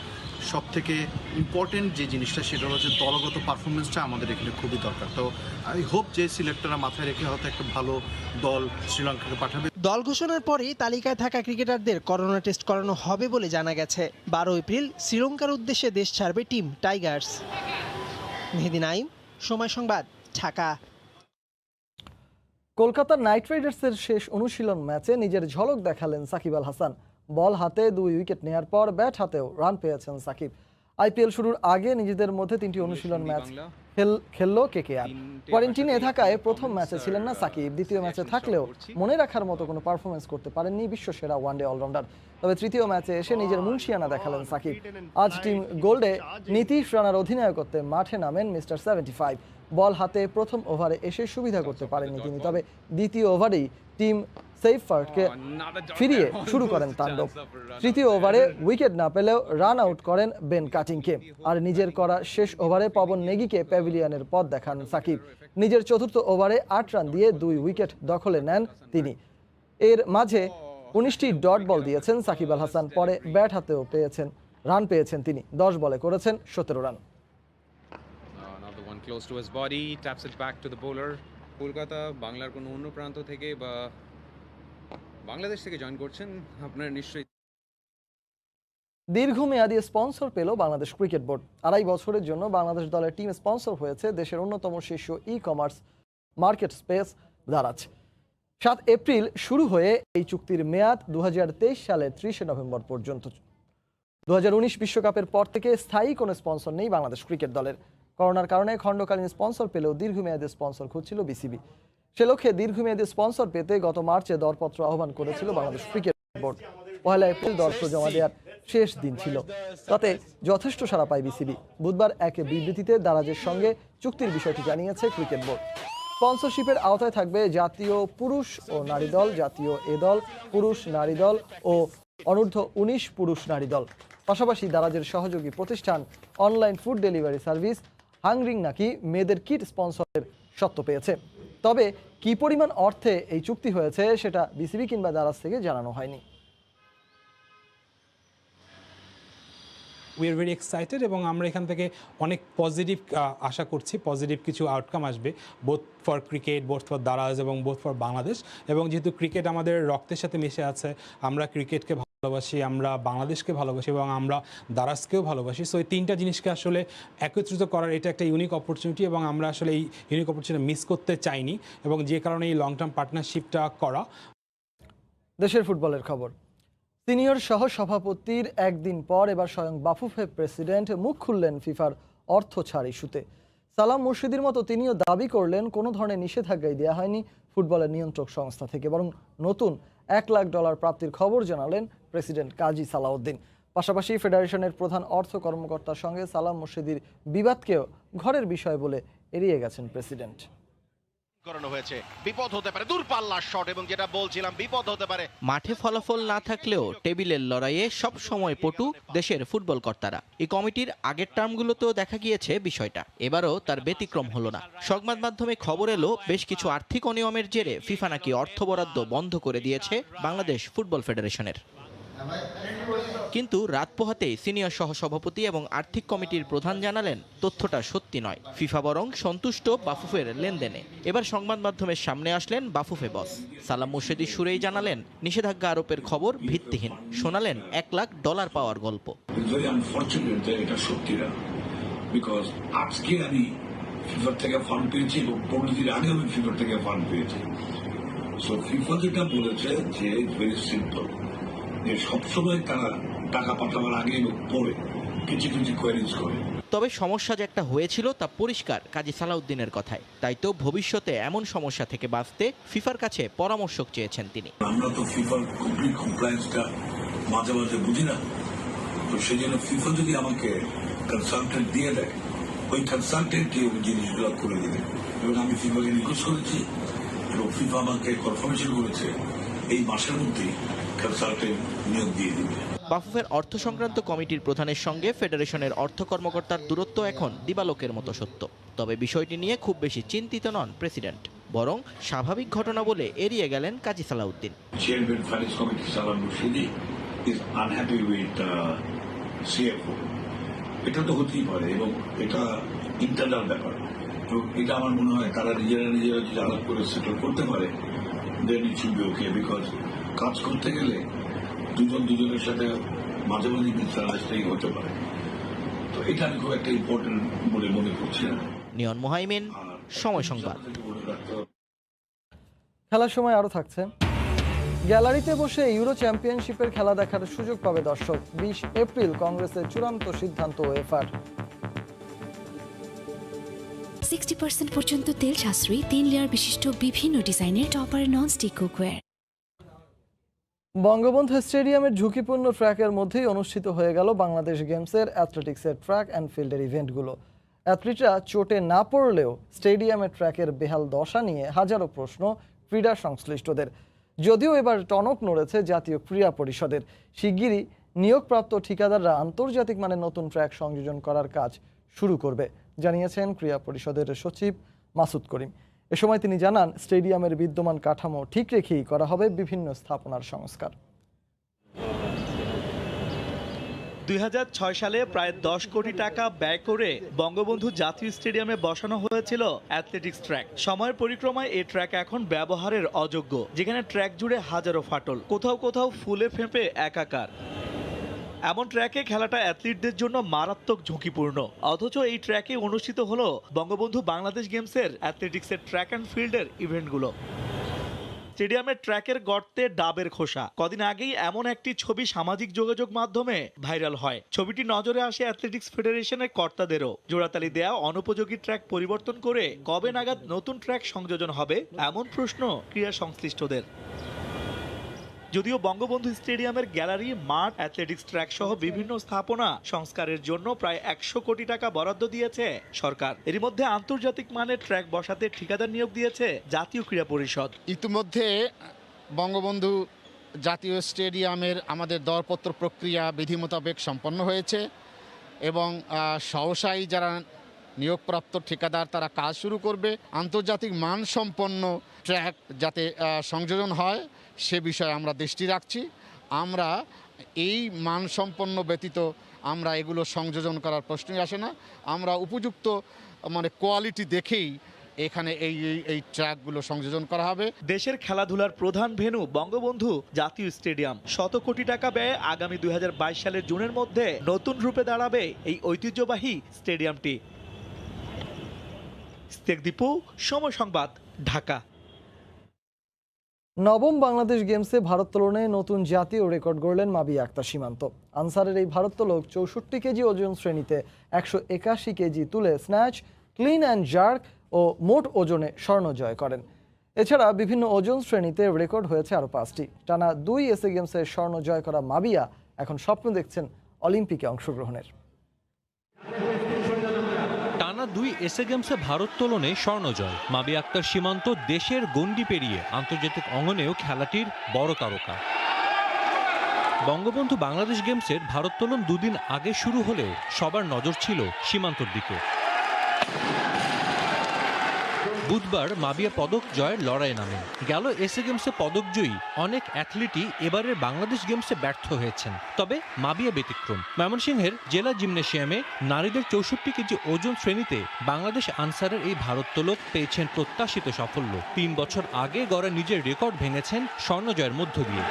সব থেকে ইম্পর্টেন্ট যে জিনিসটা সেটা হচ্ছে দলগত পারফরমেন্সটা আমাদের এখানে খুবই দরকার। তো আই হোপ যে সিলেক্টররা মাথায় রেখে হয়তো একটা ভালো দল শ্রীলঙ্কাকে পাঠাবে। দল ঘোষণার পরেই তালিকায় থাকা ক্রিকেটারদের করোনা টেস্ট করানো হবে বলে জানা গেছে। 12 এপ্রিল শ্রীলঙ্কার উদ্দেশ্যে দেশ ছাড়বে টিম টাইগার্স। মেহেদী নাইম, সময় সংবাদ, ঢাকা। কলকাতা নাইট রাইডার্সের শেষ অনুশীলন ম্যাচে নিজের ঝলক দেখালেন সাকিব আল হাসান। বল হাতে 2 উইকেট নেয়ার পর ব্যাট হাতেও রান পেয়েছেন সাকিব। আইপিএল শুরুর আগে নিজেদের মধ্যে 3টি অনুশীলন ম্যাচ খেললো কেকেআর। কোয়ারেন্টিনে থাকায় প্রথম ম্যাচে ছিলেন না সাকিব। দ্বিতীয় ম্যাচে থাকলেও মনে রাখার মতো কোনো পারফরমেন্স করতে পারেননি বিশ্বসেরা ওয়ানডে অলরাউন্ডার। তবে তৃতীয় ম্যাচে এসে নিজের মুনশিয়ানা দেখালেন সাকিব। আজ টিম গোল্ডে নীতিশ রানার অধিনায়কত্বে মাঠে নামেন মিস্টার 75। বল হাতে প্রথম ওভারে এসে সুবিধা করতে পারেননি তিনি, তবে দ্বিতীয় ওভারেই টিম সেইফার্টকে ফিরিয়ে শুরু করেন তাণ্ডব। তৃতীয় ওভারে উইকেট না পেলেও রান আউট করেন বেন কাটিংকে। আর নিজের করা শেষ ওভারে পবন নেগিকে প্যাভিলিয়নের পথ দেখান সাকিব। নিজের চতুর্থ ওভারে 8 রান দিয়ে 2 উইকেট দখলে নেন তিনি। এর মাঝে 19টি ডট বল দিয়েছেন সাকিব আল হাসান। পরে ব্যাট হাতেও রান পেয়েছেন তিনি। 10 বলে করেছেন 17 run. Close to his body, taps it back to the bowler. Kolkata বাংলার কোনো অন্য প্রান্ত থেকে বা বাংলাদেশ থেকে জয়েন করছেন, আপনার নিশ্চয়ই। দীর্ঘমেয়াদী স্পন্সর পেল বাংলাদেশ ক্রিকেট বোর্ড। 2.5 বছরের জন্য বাংলাদেশ দলের টিম স্পন্সর হয়েছে দেশের অন্যতম শীর্ষ ecommerce market space Daraz. 7 April শুরু হয়ে এই চুক্তির মেয়াদ 2023 সালের 30 নভেম্বর পর্যন্ত। 2019 বিশ্বকাপের পর থেকে স্থায়ী কোনো স্পন্সর নেই বাংলাদেশ ক্রিকেট দলের। করোনার কারণে খণ্ডকালীন স্পন্সর পেলেও দীর্ঘমেয়াদী স্পন্সর খুঁজছিল বিসিবি। সে লক্ষ্যে দীর্ঘমেয়াদী স্পন্সর পেতে গত মার্চে দরপত্র আহ্বান করেছিল বাংলাদেশ ক্রিকেট বোর্ড। 1 এপ্রিল দরপত্র জমা দেওয়ার শেষ দিন ছিল। তাতে যথেষ্ট সাড়া পায় বিসিবি। বুধবার এক বিবৃতিতে দারাজের সঙ্গে চুক্তির বিষয়টি জানিয়েছে ক্রিকেট বোর্ড। স্পন্সরশিপের আওতায় থাকবে জাতীয় পুরুষ ও নারী দল, জাতীয় এ দল, পুরুষ নারী দল ও অনূর্ধ্ব 19 পুরুষ নারী দল। পাশাপাশি দারাজের সহযোগী প্রতিষ্ঠান অনলাইন ফুড ডেলিভারি সার্ভিস হাংরিং নাকি মেয়েদের কিট স্পন্সরের সত্ত্ব পেয়েছে। তবে কি পরিমাণ অর্থে এই চুক্তি হয়েছে সেটা বিসিবি কিংবা দারাজ থেকে জানানো হয়নি। উই আর ভেরি এক্সাইটেড এবং আমরা এখান থেকে অনেক পজিটিভ আশা করছি, পজিটিভ কিছু আউটকাম আসবে, both for cricket, both for Daraz এবং বোথ ফর বাংলাদেশ। এবং যেহেতু ক্রিকেট আমাদের রক্তের সাথে মিশে আছে, আমরা ক্রিকেটকে ভালোবাসি, আমরা বাংলাদেশকে ভালোবাসি এবং আমরা দারাজকেও ভালোবাসি। সো এই 3টা জিনিসকে আসলে একত্রিত করার এটা একটা ইউনিক অপরচুনিটি এবং আমরা আসলে এই ইউনিক অপরচুনিটি মিস করতে চাইনি এবং যে কারণে এই লং টার্ম পার্টনারশিপটা করা। দেশের ফুটবলের খবর। সিনিয়র সহ সভাপতির একদিন পর এবার স্বয়ং বাফুফে প্রেসিডেন্ট মুখ খুললেন ফিফার অর্থ ছাড় ইস্যুতে। সালাম মুর্শিদির মতো তিনিও দাবি করলেন কোনো ধরনের নিষেধাজ্ঞাই দেওয়া হয়নি ফুটবলের নিয়ন্ত্রক সংস্থা থেকে, বরং নতুন $1 লাখ প্রাপ্তির খবর জানালেন প্রেসিডেন্ট কাজী সালাউদ্দিন। পাশাপাশি ফেডারেশনের প্রধান অর্থ কর্মকর্তার সঙ্গে সালাম মুর্শিদির বিবাদকেও ঘরের বিষয় বলে এড়িয়ে গেছেন প্রেসিডেন্ট। করানো হয়েছে, বিপদ হতে পারে, দূরপাল্লার শট, এবং যেটা বলছিলাম বিপদ হতে পারে। মাঠে ফলাফল না থাকলেও টেবিলের লড়াইয়ে সব সময় পটু দেশের ফুটবল কর্তারা। এই কমিটির আগের টার্মগুলোতেও দেখা গিয়েছে বিষয়টা, এবারও তার ব্যতিক্রম হলো না। সংবাদ মাধ্যমে খবর এলো বেশ কিছু আর্থিক অনিয়মের জেরে ফিফা নাকি অর্থ বরাদ্দ বন্ধ করে দিয়েছে বাংলাদেশ ফুটবল ফেডারেশনের। কিন্তু রাত পোহাতেই সিনিয়র সহসভাপতি এবং আর্থিক কমিটির প্রধান জানালেন তথ্যটা সত্যি নয়। ফিফা বরং সন্তুষ্ট বাফুফের লেনদেনে। এবার সংবাদ মাধ্যমের সামনে আসলেন বাফুফে বস সালাম মুর্শেদি সুরেই জানালেন নিষেধাজ্ঞা আরোপের খবর ভিত্তিহীন। শোনালেন $1 লাখ পাওয়ার গল্প। এটা সত্যি না, বিকজ আজকে আমি ফিফার থেকে ফান্ড পেয়েছি এবং 15 দিন আগে আমি ফিফার থেকে ফান্ড পেয়েছি। সো ফিফা যেটা বলেছে যে ভেরি সিম্পল, যে সবসময় তারা টাকা পাঠাবার আগে এবং পরে কিছু কিছু কোয়ারিজ করে। তবে সমস্যা যে একটা হয়েছিল তা পরিষ্কার কাজী সালাউদ্দিনের কথায়। তাই তো ভবিষ্যতে এমন সমস্যা থেকে বাঁচতে ফিফার কাছে পরামর্শ চেয়েছেন তিনি। আমরা তো ফিফার কমপ্লিট কমপ্লায়েন্সটা মাঝে মাঝে বুঝি না, তো সেই জন্য ফিফা যদি আমাকে কনসালটেন্ট দিয়ে দেয়, ওই কনসালটেন্টকে ওই জিনিসগুলো করে দেবে। এবং আমি ফিফাকে রিকোয়েস্ট করেছি এবং ফিফা আমাকে কনফার্মেশন করেছে এই মাসের মধ্যেই কনসালটেন্ট নিয়োগ দিয়ে দিবে। বাফুফের অর্থ সংক্রান্ত কমিটির প্রধানের সঙ্গে ফেডারেশনের অর্থ কর্মকর্তার দূরত্ব এখন দিবালোকের মতো সত্য। তবে বিষয়টি নিয়ে খুব বেশি চিন্তিত নন প্রেসিডেন্ট, বরং স্বাভাবিক ঘটনা বলে এড়িয়ে গেলেন কাজী সালাউদ্দিন। চেয়ারম্যান ফাইন্যান্স কমিটি সালাম Murshidi is unhappy with CFO. এটা তো হতেই পারে এবং এটা ইন্টারনাল ব্যাপার। তো এটা আমার মনে হয় তারা নিজেরা যদি আলাপ করে সেটেল করতে পারে, then it should be okay. Because কাজ করতে গেলে দুজন দুজনের সাথে মাঝে মাঝে মিসআন্ডারস্ট্যান্ডিং হতে পারে। তো এটা আমি খুব একটা ইম্পর্টেন্ট বলে মনে করছি না। নিয়ন মোহাইমিন, সময় সংবাদ। খেলার সময় আরও থাকছে। গ্যালারিতে বসে ইউরো চ্যাম্পিয়নশিপের খেলা দেখার সুযোগ পাবে দর্শক। 20 এপ্রিল কংগ্রেসের চূড়ান্ত সিদ্ধান্ত ওয়েফার। 60% পর্যন্ত তেল সাশ্রয়ী 3 লেয়ার বিশিষ্ট বিভিন্ন ডিজাইনের টপার ননস্টিক কুকওয়্যার। বঙ্গবন্ধু স্টেডিয়ামের ঝুঁকিপূর্ণ ট্র্যাকের মধ্যেই অনুষ্ঠিত হয়ে গেল বাংলাদেশ গেমসের অ্যাথলেটিক্সের ট্র্যাক অ্যান্ড ফিল্ডের ইভেন্টগুলো। অ্যাথলিটরা চোটে না পড়লেও স্টেডিয়ামের ট্র্যাকের বেহাল দশা নিয়ে হাজারো প্রশ্ন ক্রীড়া সংশ্লিষ্টদের। যদিও এবার টনক নড়েছে জাতীয় ক্রীড়া পরিষদের। শিগগিরই নিয়োগপ্রাপ্ত ঠিকাদাররা আন্তর্জাতিক মানের নতুন ট্র্যাক সংযোজন করার কাজ শুরু করবে, জানিয়েছেন ক্রীড়া পরিষদের সচিব মাসুদ করিম। এ সময় তিনি জানান, স্টেডিয়ামের বিদ্যমান কাঠামো ঠিক রেখেই করা হবে বিভিন্ন স্থাপনার সংস্কার। 2006 সালে প্রায় 10 কোটি টাকা ব্যয় করে বঙ্গবন্ধু জাতীয় স্টেডিয়ামে বসানো হয়েছিল অ্যাথলেটিক্স ট্র্যাক। সময়ের পরিক্রমায় এই ট্র্যাক এখন ব্যবহারের অযোগ্য, যেখানে ট্র্যাক জুড়ে হাজারো ফাটল, কোথাও কোথাও ফুলে ফেঁপে একাকার। এমন ট্র্যাকে খেলাটা অ্যাথলিটদের জন্য মারাত্মক ঝুঁকিপূর্ণ। অথচ এই ট্র্যাকে অনুষ্ঠিত হলো বঙ্গবন্ধু বাংলাদেশ গেমসের অ্যাথলেটিক্সের ট্র্যাক অ্যান্ড ফিল্ডের ইভেন্টগুলো। স্টেডিয়ামের ট্র্যাকের গর্তে ডাবের খোসা। কদিন আগেই এমন একটি ছবি সামাজিক যোগাযোগ মাধ্যমে ভাইরাল হয়। ছবিটি নজরে আসে অ্যাথলেটিক্স ফেডারেশনের কর্তাদেরও। জোড়াতালি দেয়া অনুপযোগী ট্র্যাক পরিবর্তন করে কবে নাগাদ নতুন ট্র্যাক সংযোজন হবে, এমন প্রশ্ন ক্রীড়া সংশ্লিষ্টদের। যদিও বঙ্গবন্ধু স্টেডিয়ামের গ্যালারি, মাঠ, অ্যাথলেটিক্স ট্র্যাক সহ বিভিন্ন স্থাপনা সংস্কারের জন্য প্রায় 100 কোটি টাকা বরাদ্দ দিয়েছে সরকার। এর মধ্যে আন্তর্জাতিক মানের ট্র্যাক বসাতে ঠিকাদার নিয়োগ দিয়েছে জাতীয় ক্রীড়া পরিষদ। ইতিমধ্যে বঙ্গবন্ধু জাতীয় স্টেডিয়ামের আমাদের দরপত্র প্রক্রিয়া বিধি মোতাবেক সম্পন্ন হয়েছে এবং সহসাই যারা নিয়োগপ্রাপ্ত ঠিকাদার তারা কাজ শুরু করবে। আন্তর্জাতিক মানসম্পন্ন ট্র্যাক যাতে সংযোজন হয় সে বিষয়ে আমরা দৃষ্টি রাখছি। আমরা এই মানসম্পন্ন ব্যতীত আমরা এগুলো সংযোজন করার প্রশ্নই আসে না। আমরা উপযুক্ত কোয়ালিটি দেখেই এখানে এই ট্র্যাকগুলো সংযোজন করা হবে। দেশের খেলাধুলার প্রধান ভেন্যু বঙ্গবন্ধু জাতীয় স্টেডিয়াম। 100 কোটি টাকা ব্যয়ে আগামী 2022 সালের জুনের মধ্যে নতুন রূপে দাঁড়াবে এই ঐতিহ্যবাহী স্টেডিয়ামটি। দীপু, সময় সংবাদ, ঢাকা। নবম বাংলাদেশ গেমসে ভারোত্তোলনে নতুন জাতীয় রেকর্ড গড়লেন মাবিয়া আক্তার সীমান্ত। আনসারের এই ভারোত্তোলক 64 কেজি ওজন শ্রেণীতে 181 কেজি তুলে স্ন্যাচ, ক্লিন অ্যান্ড জার্ক ও মোট ওজনে স্বর্ণ জয় করেন। এছাড়া বিভিন্ন ওজন শ্রেণীতে রেকর্ড হয়েছে আরও 5টি। টানা 2 এসএ গেমসে স্বর্ণ জয় করা মাবিয়া এখন স্বপ্ন দেখছেন অলিম্পিকে অংশগ্রহণের। টানা টানা 2 এসএ গেমসে ভারোত্তোলনে স্বর্ণ জয়। মাবিয়া আক্তার সীমান্ত দেশের গণ্ডি পেরিয়ে আন্তর্জাতিক অঙ্গনেও খেলাটির বড় তারকা। বঙ্গবন্ধু বাংলাদেশ গেমসের ভারোত্তোলন 2 দিন আগে শুরু হলেও সবার নজর ছিল সীমান্তর দিকে। বুধবার মাবিয়া পদক জয়ের লড়াইয়ে নামেন। গেল এসএ গেমসে পদকজয়ী অনেক অ্যাথলিটই এবারের বাংলাদেশ গেমসে ব্যর্থ হয়েছেন, তবে মাবিয়া ব্যতিক্রম। ময়মনসিংহের জেলা জিমনেশিয়ামে নারীদের 64 কেজি ওজন শ্রেণীতে বাংলাদেশ আনসারের এই ভারোত্তোলক পেয়েছেন প্রত্যাশিত সাফল্য। 3 বছর আগে গড়া নিজের রেকর্ড ভেঙেছেন স্বর্ণ জয়ের মধ্য দিয়ে।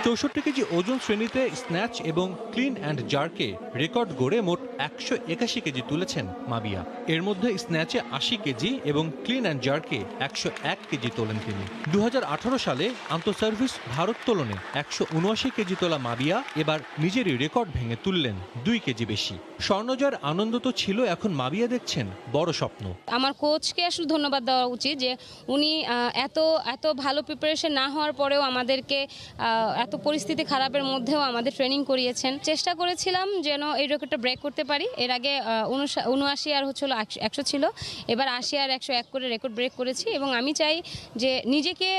64 কেজি ওজন শ্রেণীতে স্ন্যাচ এবং ক্লিন অ্যান্ড জার্কে রেকর্ড গড়ে মোট 181 কেজি তুলেছেন মাবিয়া। এর মধ্যে স্ন্যাচে 80 কেজি এবং ক্লিন অ্যান্ড জার্কে 101 কেজি তোলেন তিনি। 2018 সালে আন্তঃসার্ভিস ভারোত্তোলনে 179 কেজি তোলা মাবিয়া এবার নিজেরই রেকর্ড ভেঙে তুললেন 2 কেজি বেশি। স্বর্ণজয়ের আনন্দ তো ছিল, এখন মাবিয়া দেখছেন বড় স্বপ্ন। আমার কোচকে আসলে ধন্যবাদ দেওয়া উচিত যে উনি এত ভালো প্রিপারেশন না হওয়ার পরেও আমাদেরকে এত পরিস্থিতি খারাপের মধ্যেও আমাদের ট্রেনিং করিয়েছেন। চেষ্টা করেছিলাম যেন এই রেকর্ডটা ব্রেক করতে পারি। এর আগে 79 আর হচ্ছিল 100 ছিল, এবার 80 আর 101 করে রেকর্ড ব্রেক করেছি এবং আমি চাই যে নিজেকে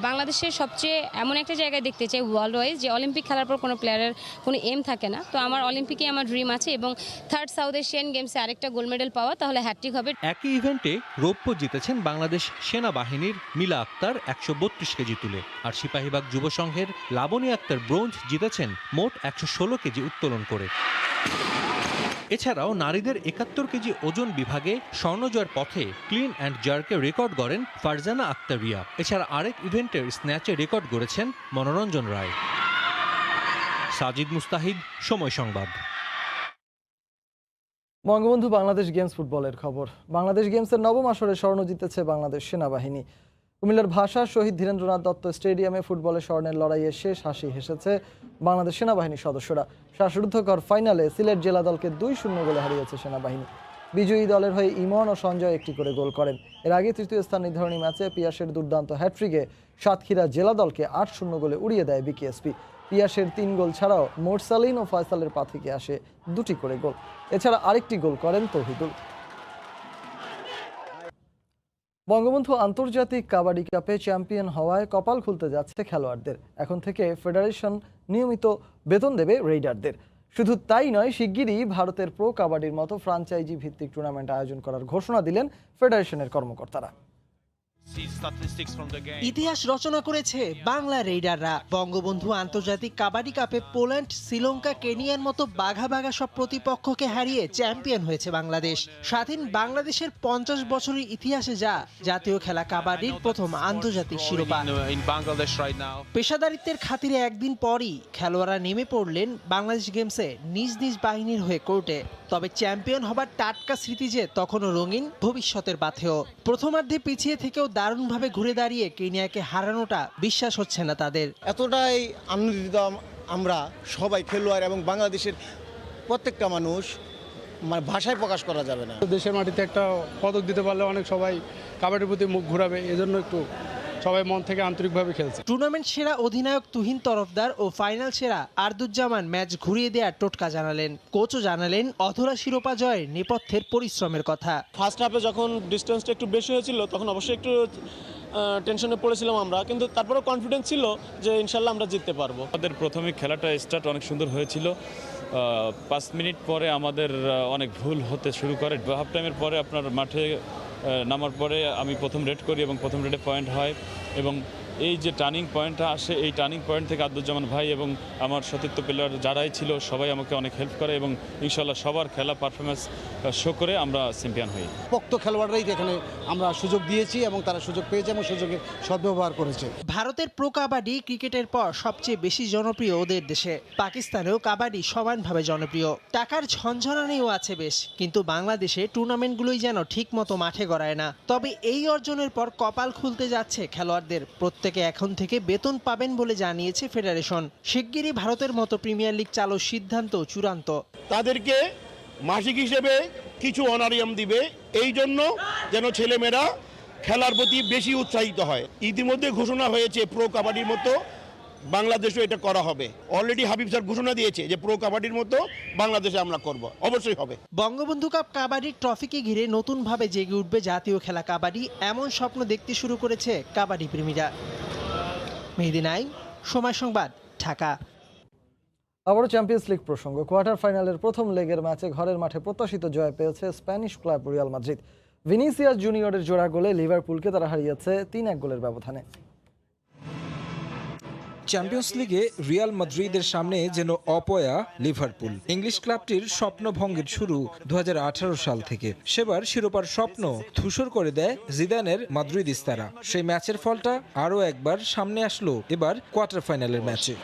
বাংলাদেশের সবচেয়ে এমন একটা জায়গায় দেখতে চাই ওয়ার্ল্ড ওয়াইজ যে অলিম্পিক খেলার পর কোনো প্লেয়ারের কোনো এম থাকে না। তো আমার অলিম্পিকে আমার ড্রিম আছে এবং 3rd সাউথ এশিয়ান গেমসে আরেকটা গোল্ড মেডেল পাওয়া, তাহলে হ্যাট্রিক হবে। একই ইভেন্টে রৌপ্য জিতেছেন বাংলাদেশ সেনাবাহিনীর মিলা আক্তার 132 কেজি তুলে, আর সিপাহীবাগ যুব সংঘের লাবনী আক্তার ব্রোঞ্জ জিতেছেন মোট 116 কেজি উত্তোলন করে। এছাড়াও নারীদের 71 কেজি ওজন বিভাগে স্বর্ণ জয়ের পথে ক্লিন অ্যান্ড জার্কে রেকর্ড গড়েন ফারজানা আক্তার রিয়া। এছাড়া আরেক ইভেন্টের স্ন্যাচে রেকর্ড গড়েছেন মনোরঞ্জন রায়। সাজিদ মুস্তাহিদ, সময় সংবাদ। বঙ্গবন্ধু বাংলাদেশ গেমস ফুটবলের খবর। বাংলাদেশ গেমসের 9ম আসরে স্বর্ণ জিতেছে বাংলাদেশ সেনাবাহিনী। কুমিল্লার ভাষা শহীদ ধীরেন্দ্রনাথ দত্ত স্টেডিয়ামে ফুটবলে স্বর্ণের লড়াইয়ে শেষ হাসি হেসেছে বাংলাদেশ সেনাবাহিনীর সদস্যরা। শ্বাসরুদ্ধকর ফাইনালে সিলেট জেলা দলকে 2-0 গোলে হারিয়েছে সেনাবাহিনী। বিজয়ী দলের হয়ে ইমন ও সঞ্জয় একটি করে গোল করেন। এর আগে তৃতীয় স্থান নির্ধারণী ম্যাচে পিয়াসের দুর্দান্ত হ্যাট্রিকে সাতক্ষীরা জেলা দলকে 8-0 গোলে উড়িয়ে দেয় বিকেএসপি। পিয়াসের 3 গোল ছাড়াও মোরসালিন ও ফয়সালের পা থেকে আসে 2টি করে গোল। এছাড়া আরেকটি গোল করেন তৌহিদুল। বঙ্গবন্ধু আন্তর্জাতিক কাবাডি কাপে চ্যাম্পিয়ন হওয়ায় কপাল খুলতে যাচ্ছে খেলোয়াড়দের। এখন থেকে ফেডারেশন নিয়মিত বেতন দেবে রেইডারদের। শুধু তাই নয়, শিগগিরই ভারতের প্রো কাবাডির মতো ফ্রাঞ্চাইজি ভিত্তিক টুর্নামেন্ট আয়োজন করার ঘোষণা দিলেন ফেডারেশনের কর্মকর্তারা। ইতিহাস রচনা করেছে বাংলা রেইডাররা। বঙ্গবন্ধু আন্তর্জাতিক কাবাডি কাপে পোল্যান্ড, শ্রীলঙ্কা, কেনিয়ার মতো বাঘা বাঘা সব প্রতিপক্ষকে হারিয়ে চ্যাম্পিয়ন হয়েছে বাংলাদেশ। স্বাধীন বাংলাদেশের 50 বছরের ইতিহাসে যা জাতীয় খেলা কাবাডির প্রথম আন্তর্জাতিক শিরোপা। পেশাদারিত্বের খাতিরে একদিন পরই খেলোয়াড়রা নেমে পড়লেন বাংলাদেশ গেমসে নিজ নিজ বাহিনীর হয়ে কোর্টে। তবে চ্যাম্পিয়ন হবার টাটকা স্মৃতি যে তখনও রঙিন ভবিষ্যতের পাথেয়। প্রথমার্ধে পিছিয়ে থেকেও দারুণভাবে ঘুরে দাঁড়িয়ে কেনিয়াকে হারানোটা বিশ্বাস হচ্ছে না তাদের। এতটাই আনন্দিত আমরা সবাই, খেলোয়াড় এবং বাংলাদেশের প্রত্যেকটা মানুষ, মানে ভাষায় প্রকাশ করা যাবে না। দেশের মাটিতে একটা পদক দিতে পারলে অনেক সবাই কাবাডির প্রতি মুখ ঘুরাবে, এজন্য একটু সবাই মন থেকে আন্তরিকভাবে খেলছে। টুর্নামেন্ট সেরা অধিনায়ক তুহিন তরফদার ও ফাইনাল সেরা আরদুজ্জামান ম্যাচ ঘুরিয়ে দেওয়ার টোটকা জানালেন। কোচও জানালেন অধরা শিরোপা জয়ের নেপথ্যের পরিশ্রমের কথা। ফার্স্ট হাফে যখন ডিস্টেন্সটা একটু বেশি হয়েছিল তখন অবশ্যই একটু টেনশনে পড়েছিলাম আমরা, কিন্তু তারপরেও কনফিডেন্স ছিল যে ইনশাল্লাহ আমরা জিততে পারবো। আমাদের প্রথমে খেলাটা স্টার্ট অনেক সুন্দর হয়েছিল। 5 মিনিট পরে আমাদের অনেক ভুল হতে শুরু করে। হাফ টাইমের পরে আপনার মাঠে নামার পরে আমি প্রথম রেড করি এবং প্রথম রেডে পয়েন্ট হয় এবং এই যে টার্নিং পয়েন্টটা আসে, এই টার্নিং পয়েন্ট থেকে আব্দুজ্জামান ভাই এবং আমার সতীর্থ প্লেয়ার যারাই ছিল সবাই আমাকে অনেক হেল্প করে এবং ইনশাল্লাহ সবার খেলা পারফরমেন্স শো করে আমরা চ্যাম্পিয়ন হই। পোক্ত খেলোয়াড়রাই এখানে আমরা সুযোগ দিয়েছি এবং তারা সুযোগ পেয়েছে এবং সুযোগের সদ্ব্যবহার করেছে। ভারতের প্রো কাবাডি ক্রিকেটের পর সবচেয়ে বেশি জনপ্রিয় ওদের দেশে। পাকিস্তানেও কাবাডি সমানভাবে জনপ্রিয়। টাকার ঝনঝনানিও আছে বেশ, কিন্তু বাংলাদেশে টুর্নামেন্টগুলোই যেন ঠিক মতো মাঠে গড়ায় না। তবে এই অর্জনের পর কপাল খুলতে যাচ্ছে খেলোয়াড়দের। প্রত্যেকে এখন থেকে বেতন পাবেন বলে জানিয়েছে ফেডারেশন। শিগগিরই ভারতের মতো প্রিমিয়ার লিগ চালুর সিদ্ধান্ত চূড়ান্ত। তাদেরকে মাসিক হিসেবে কিছু অনারিয়াম দিবে, এই জন্য যেন ছেলেমেয়েরা খেলার প্রতি বেশি উৎসাহিত হয়। ইতিমধ্যে ঘোষণা হয়েছে প্রো কাবাডির মতো বাংলাদেশও এটা করা হবে। অলরেডি হাবিব স্যার ঘোষণা দিয়েছে যে প্রো কাবাডির মতো বাংলাদেশে আমরা করব, অবশ্যই হবে। বঙ্গবন্ধু কাপ কাবাডির ট্রফিকে ঘিরে নতুনভাবে জেগে উঠবে জাতীয় খেলা কাবাডি, এমন স্বপ্ন দেখতে শুরু করেছে কাবাডি প্রেমীরা। মেহেদী নাইম, সময় সংবাদ, ঢাকা। আবারও চ্যাম্পিয়ন্স লিগ প্রসঙ্গ। কোয়ার্টার ফাইনালের প্রথম লেগের ম্যাচে ঘরের মাঠে প্রত্যাশিত জয় পেয়েছে Spanish club Real Madrid. Vinicius জুনিয়রের জোড়া গোলে লিভারপুলকে তারা হারিয়েছে 3-1 গোলের ব্যবধানে। চ্যাম্পিয়ন্স লিগে রিয়াল মাদ্রিদের সামনে যেন অপয়া লিভারপুল। ইংলিশ ক্লাবটির স্বপ্নভঙ্গের শুরু 2018 সাল থেকে। সেবার শিরোপার স্বপ্ন ধূসর করে দেয় জিদানের মাদ্রিদিস্তারা। সেই ম্যাচের ফলটা আরও একবার সামনে আসলো এবার কোয়ার্টার ফাইনালের ম্যাচে।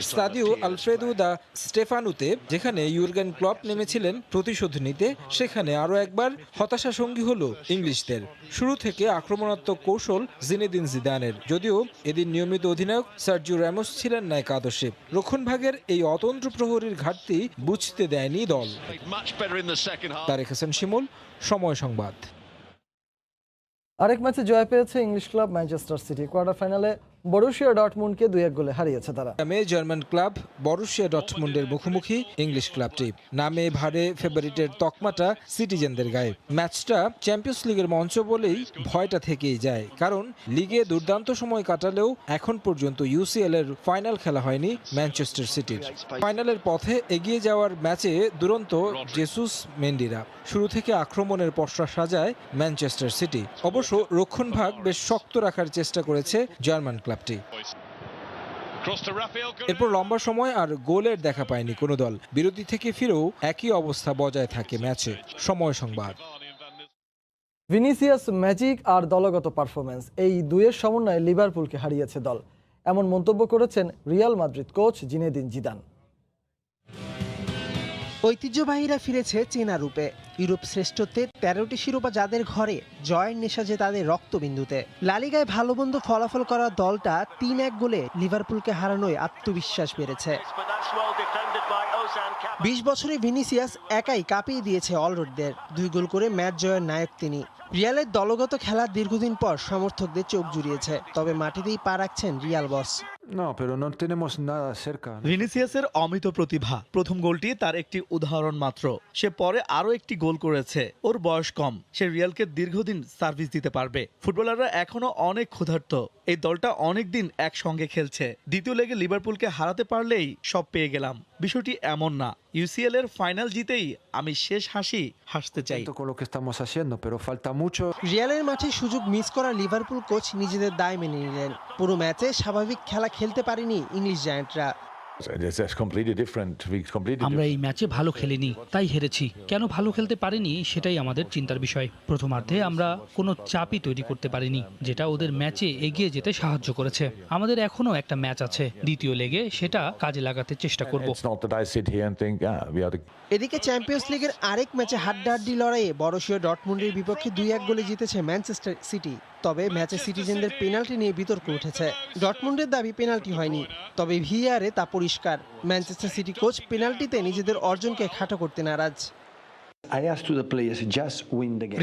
স্তাদিও আলফ্রেদো দা স্টেফানুতে যেখানে ইউর্গেন ক্লপ নেমেছিলেন প্রতিশোধ নিতে, সেখানে আরও একবার হতাশা সঙ্গী হলো ইংলিশদের। শুরু থেকে আক্রমণাত্মক কৌশল জিনেদিন জিদানের, যদিও এদিন নিয়মিত অধিনায়ক সার্জিও রামোস ছিলেন না একাদশে। রক্ষণভাগের এই অতন্ত্র প্রহরীর ঘাটতি বুঝতে দেয়নি দল। তারেক হাসান শিমুল, সময় সংবাদ। আরেক ম্যাচে জয় পেয়েছে English club Manchester city. Quarter ফাইনালে বরুশিয়া ডর্টমুন্ডকে 2-1 গোলে হারিয়েছে তারা। জার্মান ক্লাব বরুশিয়া ডর্টমুন্ডের মুখোমুখি ইংলিশ ক্লাবটি। নামে ভারে ফেভারিটের তকমাটা সিটিজেনদের গায়ে। ম্যাচটা চ্যাম্পিয়ন্স লিগের মঞ্চ বলেই ভয়টা থেকেই যায়, কারণ লিগে দুর্দান্ত সময় কাটালেও এখন পর্যন্ত ইউসিএল এর ফাইনাল খেলা হয়নি ম্যানচেস্টার সিটির। ফাইনালের পথে এগিয়ে যাওয়ার ম্যাচে দুরন্ত জেসুস মেন্ডিরা। শুরু থেকে আক্রমণের পসরা সাজায় ম্যানচেস্টার সিটি। অবশ্য রক্ষণভাগ বেশ শক্ত রাখার চেষ্টা করেছে জার্মান ক্লাব। এরপর লম্বা সময় আর গোলের দেখা পায়নি কোনো দল। বিরতি থেকে ফিরেও একই অবস্থা বজায় থাকে ম্যাচে। সময় সংবাদ। ভিনিসিয়াস ম্যাজিক আর দলগত পারফরম্যান্স, এই দুইয়ের সমন্বয়ে লিভারপুলকে হারিয়েছে দল, এমন মন্তব্য করেছেন Real Madrid coach Zinedine Zidane. ঐতিহ্যবাহীরা ফিরেছে চেনা রূপে। ইউরোপ শ্রেষ্ঠত্বে 13টি শিরোপা যাদের ঘরে, জয়ের নেশা যে তাদের রক্তবিন্দুতে। লালিগায় ভালো মন্দ ফলাফল করা দলটা 3-1 গোলে লিভারপুলকে হারানোয় আত্মবিশ্বাস বেড়েছে। 20 বছরে ভিনিসিয়াস একাই কাঁপিয়ে দিয়েছে অলরোডদের। 2 গোল করে ম্যাচ জয়ের নায়ক তিনি। রিয়ালের দলগত খেলার দীর্ঘদিন পর সমর্থকদের চোখ জুড়িয়েছে, তবে মাটিতেই পা রাখছেন রিয়াল বস। ভিনিসিয়াসের অমিত প্রতিভা। প্রথম গোলটি তার একটি উদাহরণ মাত্র। সে পরে আরো একটি গোল করেছে। ওর বয়স কম, সে রিয়ালকে দীর্ঘদিন সার্ভিস দিতে পারবে। ফুটবলাররা এখনো অনেক ক্ষুধার্ত। এই দলটা অনেক দিন একসঙ্গে খেলছে। দ্বিতীয় লেগে লিভারপুলকে হারাতে পারলেই সব পেয়ে গেলাম। বিষয়টি এমন না, ইউসিএল এর ফাইনাল জিতেই আমি শেষ হাসি হাসতে চাই। রিয়ালের মাঠে সুযোগ মিস করা লিভারপুল কোচ নিজেদের দায় মেনে নিলেন। পুরো ম্যাচে স্বাভাবিক খেলা খেলতে পারেনি ইংলিশ জায়ান্টরা। আমরা এই ম্যাচে ভালো খেলিনি, তাই হেরেছি। কেন ভালো খেলতে পারিনি সেটাই আমাদের চিন্তার বিষয়। প্রথমার্ধে আমরা কোনো চাপই তৈরি করতে পারিনি, যেটা ওদের ম্যাচে এগিয়ে যেতে সাহায্য করেছে। আমাদের এখনো একটা ম্যাচ আছে, দ্বিতীয় লেগে সেটা কাজে লাগাতে চেষ্টা করব। এদিকে চ্যাম্পিয়ন্স লিগের আরেক ম্যাচে হাড্ডাহাড্ডি লড়াইয়ে বরুশিয়া ডর্টমুন্ডের বিপক্ষে 2-1 গোলে জিতেছে ম্যানচেস্টার সিটি। তবে ম্যাচে সিটিজেনদের পেনাল্টি নিয়ে বিতর্ক উঠেছে। ডর্টমুন্ডের দাবি পেনাল্টি হয়নি, তবে ভিআরে তা পরিষ্কার। ম্যানচেস্টার সিটি কোচ পেনাল্টিতে নিজেদের অর্জনকে খাটো করতে নারাজ।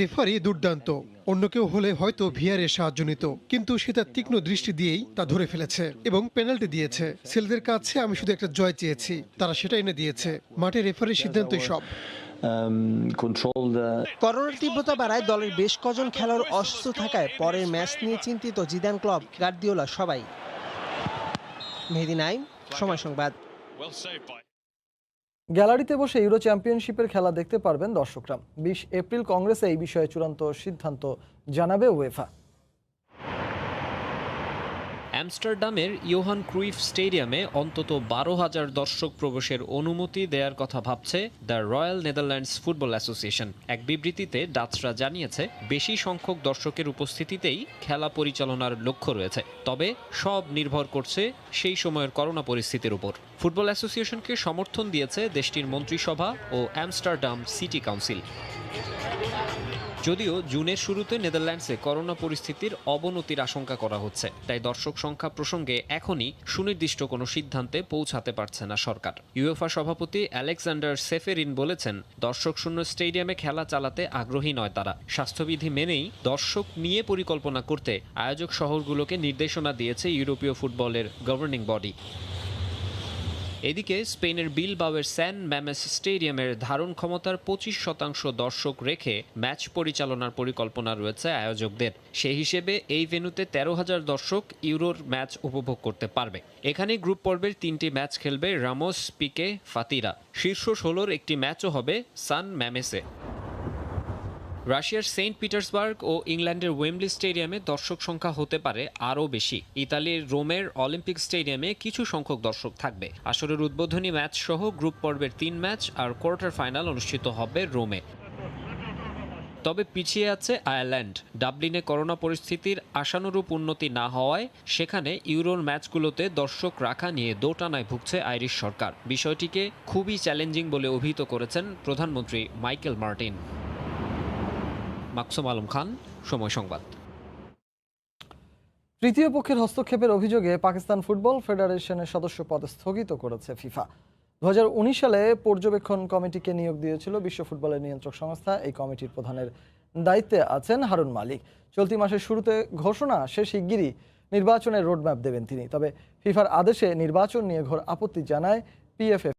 রেফারি দুর্দান্ত, অন্য কেউ হলে হয়তো ভিআরের সাহায্য নিত, কিন্তু সে তার তীক্ষ্ণ দৃষ্টি দিয়েই তা ধরে ফেলেছে এবং পেনাল্টি দিয়েছে। ছেলেদের কাছে আমি শুধু একটা জয় চেয়েছি, তারা সেটা এনে দিয়েছে। মাঠে রেফারির সিদ্ধান্তই সব। করোনার তীব্রতা বাড়ায় দলের বেশ কজন খেলোয়াড় অসুস্থ থাকায় পরের ম্যাচ নিয়ে চিন্তিত জিদান, ক্লব, গার্দিওলা সবাই। মেহেদী নাইম, সময় সংবাদ। গ্যালারিতে বসে ইউরো চ্যাম্পিয়নশিপের খেলা দেখতে পারবেন দর্শকরা। 20 এপ্রিল কংগ্রেসে এই বিষয়ে চূড়ান্ত সিদ্ধান্ত জানাবে উয়েফা। অ্যামস্টারডামের ইয়োহান ক্রুইফ স্টেডিয়ামে অন্তত 12,000 দর্শক প্রবেশের অনুমতি দেওয়ার কথা ভাবছে the royal Netherlands football association. এক বিবৃতিতে ডাচরা জানিয়েছে, বেশি সংখ্যক দর্শকের উপস্থিতিতেই খেলা পরিচালনার লক্ষ্য রয়েছে, তবে সব নির্ভর করছে সেই সময়ের করোনা পরিস্থিতির উপর। ফুটবল অ্যাসোসিয়েশনকে সমর্থন দিয়েছে দেশটির মন্ত্রিসভা ও অ্যামস্টারডাম সিটি কাউন্সিল। যদিও জুনের শুরুতে নেদারল্যান্ডসে করোনা পরিস্থিতির অবনতির আশঙ্কা করা হচ্ছে, তাই দর্শক সংখ্যা প্রসঙ্গে এখনই সুনির্দিষ্ট কোনো সিদ্ধান্তে পৌঁছাতে পারছে না সরকার। ইউএফা সভাপতি আলেকজান্ডার সেফেরিন বলেছেন, দর্শক শূন্য স্টেডিয়ামে খেলা চালাতে আগ্রহী নয় তারা। স্বাস্থ্যবিধি মেনেই দর্শক নিয়ে পরিকল্পনা করতে আয়োজক শহরগুলোকে নির্দেশনা দিয়েছে ইউরোপীয় ফুটবলের গভর্নিং বডি। এদিকে স্পেনের বিলবাওয়ের স্যান ম্যামেস স্টেডিয়ামের ধারণ ক্ষমতার 25% দর্শক রেখে ম্যাচ পরিচালনার পরিকল্পনা রয়েছে আয়োজকদের। সেই হিসেবে এই ভেন্যুতে 13,000 দর্শক ইউরোর ম্যাচ উপভোগ করতে পারবে। এখানে গ্রুপ পর্বের 3টি ম্যাচ খেলবে রামোস, পিকে, ফাতিরা। শীর্ষ 16-র একটি ম্যাচও হবে সান ম্যামেসে। রাশিয়ার সেন্ট পিটার্সবার্গ ও ইংল্যান্ডের ওয়েম্বলি স্টেডিয়ামে দর্শক সংখ্যা হতে পারে আরও বেশি। ইতালির রোমের অলিম্পিক স্টেডিয়ামে কিছু সংখ্যক দর্শক থাকবে। আসরের উদ্বোধনী ম্যাচ সহ গ্রুপ পর্বের 3 ম্যাচ আর কোয়ার্টার ফাইনাল অনুষ্ঠিত হবে রোমে। তবে পিছিয়ে আছে আয়ারল্যান্ড। ডাবলিনে করোনা পরিস্থিতির আশানুরূপ উন্নতি না হওয়ায় সেখানে ইউরোর ম্যাচগুলোতে দর্শক রাখা নিয়ে দোটানায় ভুগছে আইরিশ সরকার। বিষয়টিকে খুবই চ্যালেঞ্জিং বলে অভিহিত করেছেন প্রধানমন্ত্রী মাইকেল মার্টিন। মাকসুম আলম খান, সময় সংবাদ। তৃতীয় পক্ষের হস্তক্ষেপের অভিযোগে পাকিস্তান ফুটবল ফেডারেশনের সদস্য পদ স্থগিত করেছে ফিফা। 2019 সালে পর্যবেক্ষণ কমিটিকে নিয়োগ দিয়েছিল বিশ্ব ফুটবলের নিয়ন্ত্রক সংস্থা। এই কমিটির প্রধানের দায়িত্বে আছেন হারুন মালিক। চলতি মাসের শুরুতে ঘোষণা, সে শিগগিরই নির্বাচনের রোডম্যাপ দেবেন তিনি। তবে ফিফার আদেশে নির্বাচন নিয়ে ঘোর আপত্তি জানায় পিএফএফ।